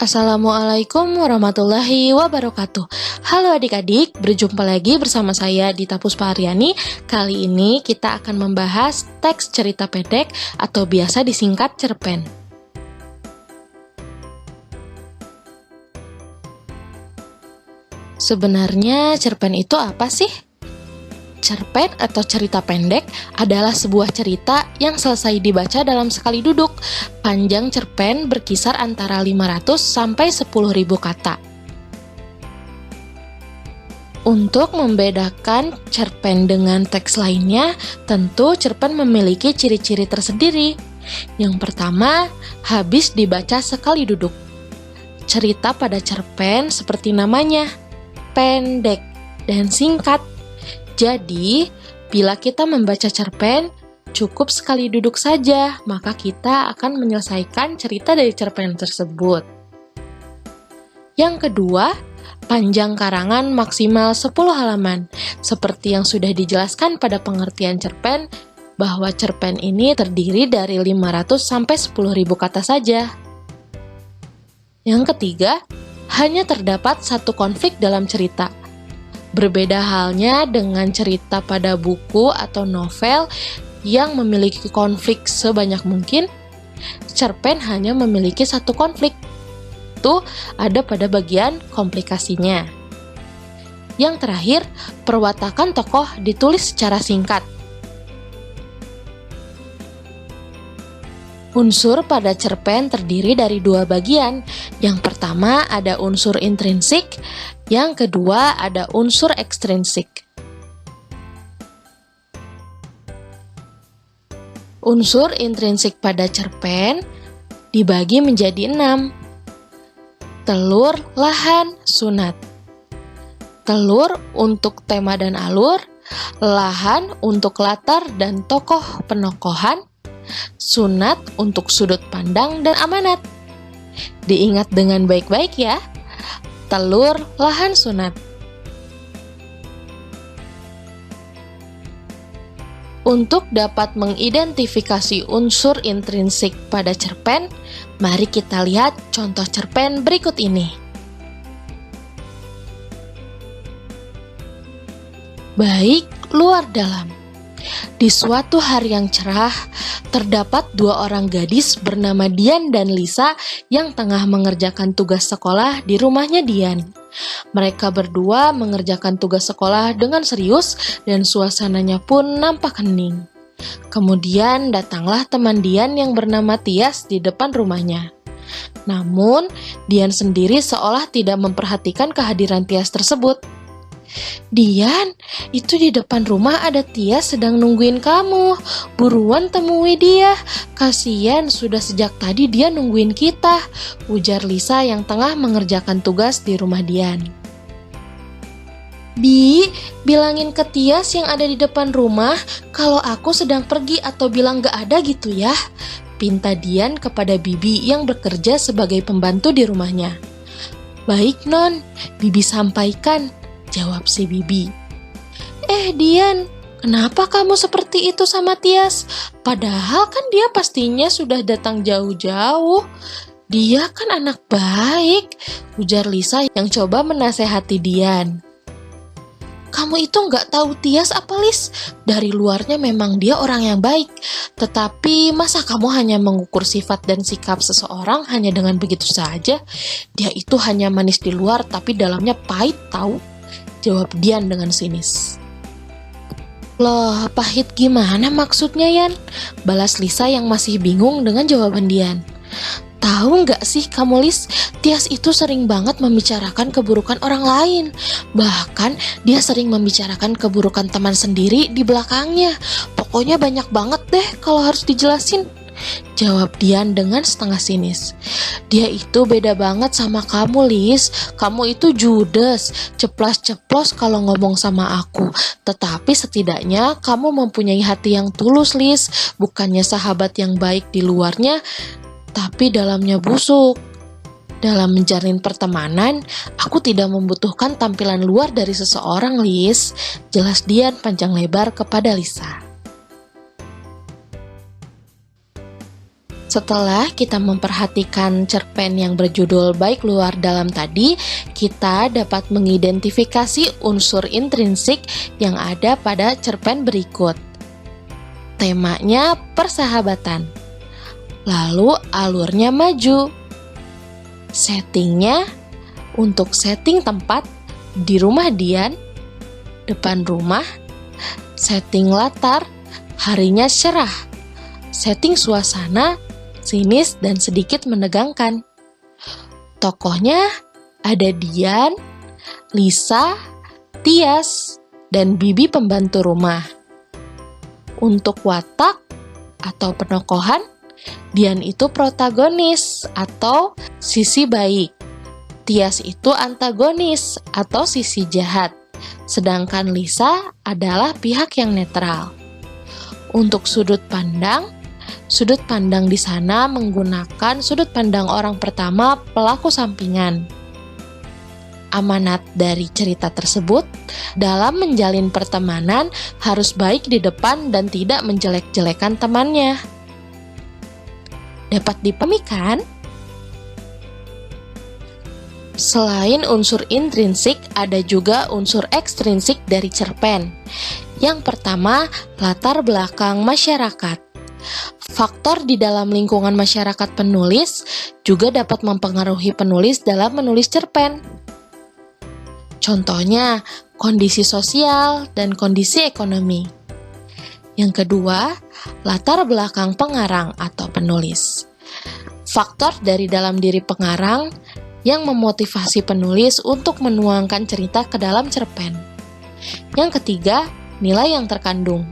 Assalamualaikum warahmatullahi wabarakatuh. Halo adik-adik, berjumpa lagi bersama saya Dita Puspaharyani. Kali ini kita akan membahas teks cerita pendek atau biasa disingkat cerpen. Sebenarnya cerpen itu apa sih? Cerpen atau cerita pendek adalah sebuah cerita yang selesai dibaca dalam sekali duduk. Panjang cerpen berkisar antara 500 sampai 10.000 kata. Untuk membedakan cerpen dengan teks lainnya, tentu cerpen memiliki ciri-ciri tersendiri. Yang pertama, habis dibaca sekali duduk. Cerita pada cerpen seperti namanya, pendek dan singkat. Jadi, bila kita membaca cerpen, cukup sekali duduk saja, maka kita akan menyelesaikan cerita dari cerpen tersebut. Yang kedua, panjang karangan maksimal 10 halaman. Seperti yang sudah dijelaskan pada pengertian cerpen, bahwa cerpen ini terdiri dari 500 sampai 10.000 kata saja. Yang ketiga, hanya terdapat satu konflik dalam cerita. Berbeda halnya dengan cerita pada buku atau novel yang memiliki konflik sebanyak mungkin, cerpen hanya memiliki satu konflik. Itu ada pada bagian komplikasinya. Yang terakhir, perwatakan tokoh ditulis secara singkat. Unsur pada cerpen terdiri dari dua bagian. Yang pertama ada unsur intrinsik, yang kedua ada unsur ekstrinsik. Unsur intrinsik pada cerpen dibagi menjadi 6. Telur, lahan, sunat. Telur untuk tema dan alur, lahan untuk latar dan tokoh penokohan, sunat untuk sudut pandang dan amanat. Diingat dengan baik-baik ya. Telur, lahan, sunat. Untuk dapat mengidentifikasi unsur intrinsik pada cerpen, mari kita lihat contoh cerpen berikut ini. Baik, luar dalam. Di suatu hari yang cerah, terdapat dua orang gadis bernama Dian dan Lisa yang tengah mengerjakan tugas sekolah di rumahnya Dian. Mereka berdua mengerjakan tugas sekolah dengan serius dan suasananya pun nampak hening. Kemudian datanglah teman Dian yang bernama Tias di depan rumahnya. Namun, Dian sendiri seolah tidak memperhatikan kehadiran Tias tersebut. Dian, itu di depan rumah ada Tias sedang nungguin kamu. Buruan temui dia. Kasian sudah sejak tadi dia nungguin kita, ujar Lisa yang tengah mengerjakan tugas di rumah Dian. Bilangin ke Tias yang ada di depan rumah kalau aku sedang pergi atau bilang gak ada gitu ya, pinta Dian kepada Bibi yang bekerja sebagai pembantu di rumahnya. Baik non, Bibi sampaikan, jawab si Bibi. Dian, kenapa kamu seperti itu sama Tias? Padahal kan dia pastinya sudah datang jauh-jauh. Dia kan anak baik, ujar Lisa yang coba menasehati Dian. Kamu itu nggak tahu Tias apa, Lis? Dari luarnya memang dia orang yang baik. Tetapi masa kamu hanya mengukur sifat dan sikap seseorang hanya dengan begitu saja? Dia itu hanya manis di luar tapi dalamnya pahit tahu, jawab Dian dengan sinis. Loh, pahit gimana maksudnya Yan? Balas Lisa yang masih bingung dengan jawaban Dian. Tahu nggak sih kamu Lis, Tias itu sering banget membicarakan keburukan orang lain. Bahkan dia sering membicarakan keburukan teman sendiri di belakangnya. Pokoknya banyak banget deh kalau harus dijelasin, jawab Dian dengan setengah sinis. Dia itu beda banget sama kamu Lis. Kamu itu judes, ceplas-ceplos kalau ngomong sama aku. Tetapi setidaknya kamu mempunyai hati yang tulus Lis. Bukannya sahabat yang baik di luarnya, tapi dalamnya busuk. Dalam menjalin pertemanan, aku tidak membutuhkan tampilan luar dari seseorang Lis, jelas Dian panjang lebar kepada Lisa. Setelah kita memperhatikan cerpen yang berjudul Baik Luar Dalam tadi, kita dapat mengidentifikasi unsur intrinsik yang ada pada cerpen berikut. Temanya persahabatan. Lalu alurnya maju. Settingnya, untuk setting tempat di rumah Dian, depan rumah. Setting latar, harinya cerah. Setting suasana, sinis dan sedikit menegangkan. Tokohnya ada Dian, Lisa, Tias, dan Bibi pembantu rumah. Untuk watak atau penokohan, Dian itu protagonis atau sisi baik. Tias itu antagonis atau sisi jahat. Sedangkan Lisa adalah pihak yang netral. Untuk sudut pandang di sana menggunakan sudut pandang orang pertama pelaku sampingan. Amanat dari cerita tersebut dalam menjalin pertemanan harus baik di depan dan tidak menjelek-jelekan temannya. Dapat dipahami kan? Selain unsur intrinsik, ada juga unsur ekstrinsik dari cerpen. Yang pertama, latar belakang masyarakat. Faktor di dalam lingkungan masyarakat penulis juga dapat mempengaruhi penulis dalam menulis cerpen. Contohnya, kondisi sosial dan kondisi ekonomi. Yang kedua, latar belakang pengarang atau penulis. Faktor dari dalam diri pengarang yang memotivasi penulis untuk menuangkan cerita ke dalam cerpen. Yang ketiga, nilai yang terkandung.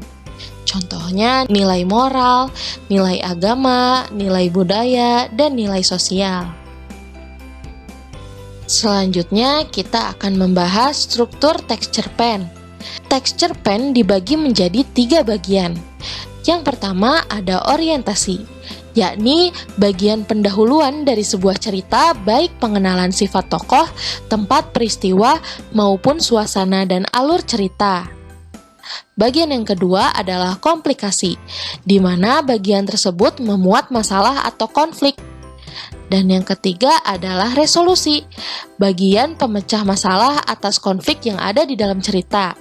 Contohnya nilai moral, nilai agama, nilai budaya, dan nilai sosial. Selanjutnya, kita akan membahas struktur teks cerpen. Teks cerpen dibagi menjadi 3 bagian. Yang pertama ada orientasi, yakni bagian pendahuluan dari sebuah cerita, baik pengenalan sifat tokoh, tempat peristiwa, maupun suasana dan alur cerita. Bagian yang kedua adalah komplikasi, di mana bagian tersebut memuat masalah atau konflik. Dan yang ketiga adalah resolusi, bagian pemecah masalah atas konflik yang ada di dalam cerita.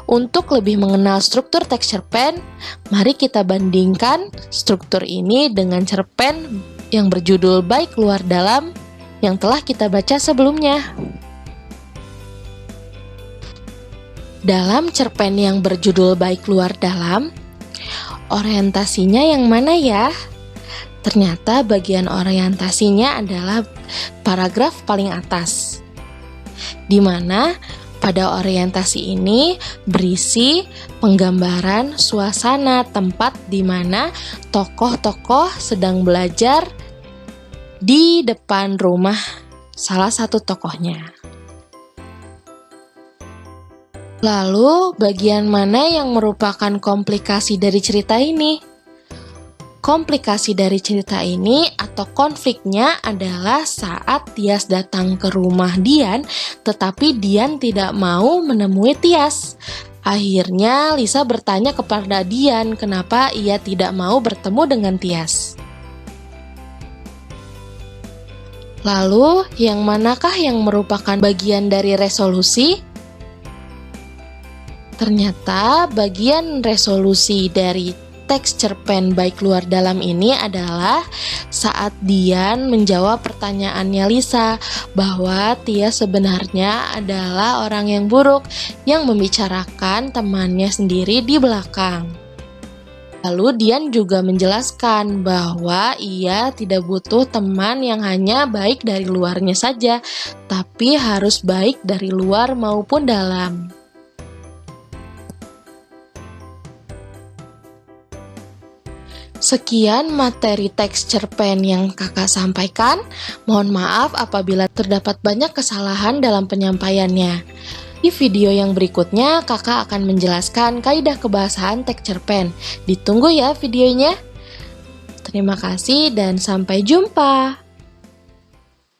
Untuk lebih mengenal struktur teks cerpen, mari kita bandingkan struktur ini dengan cerpen yang berjudul Baik Luar Dalam yang telah kita baca sebelumnya. Dalam cerpen yang berjudul Baik Luar Dalam, orientasinya yang mana ya? Ternyata bagian orientasinya adalah paragraf paling atas, di mana pada orientasi ini berisi penggambaran suasana tempat di mana tokoh-tokoh sedang belajar di depan rumah salah satu tokohnya. Lalu, bagian mana yang merupakan komplikasi dari cerita ini? Komplikasi dari cerita ini atau konfliknya adalah saat Tias datang ke rumah Dian, tetapi Dian tidak mau menemui Tias. Akhirnya Lisa bertanya kepada Dian kenapa ia tidak mau bertemu dengan Tias. Lalu, yang manakah yang merupakan bagian dari resolusi? Ternyata bagian resolusi dari teks cerpen Baik Luar Dalam ini adalah saat Dian menjawab pertanyaannya Lisa bahwa Tias sebenarnya adalah orang yang buruk yang membicarakan temannya sendiri di belakang. Lalu Dian juga menjelaskan bahwa ia tidak butuh teman yang hanya baik dari luarnya saja, tapi harus baik dari luar maupun dalam. Sekian materi teks cerpen yang kakak sampaikan. Mohon maaf apabila terdapat banyak kesalahan dalam penyampaiannya. Di video yang berikutnya, kakak akan menjelaskan kaidah kebahasaan teks cerpen. Ditunggu ya videonya. Terima kasih dan sampai jumpa.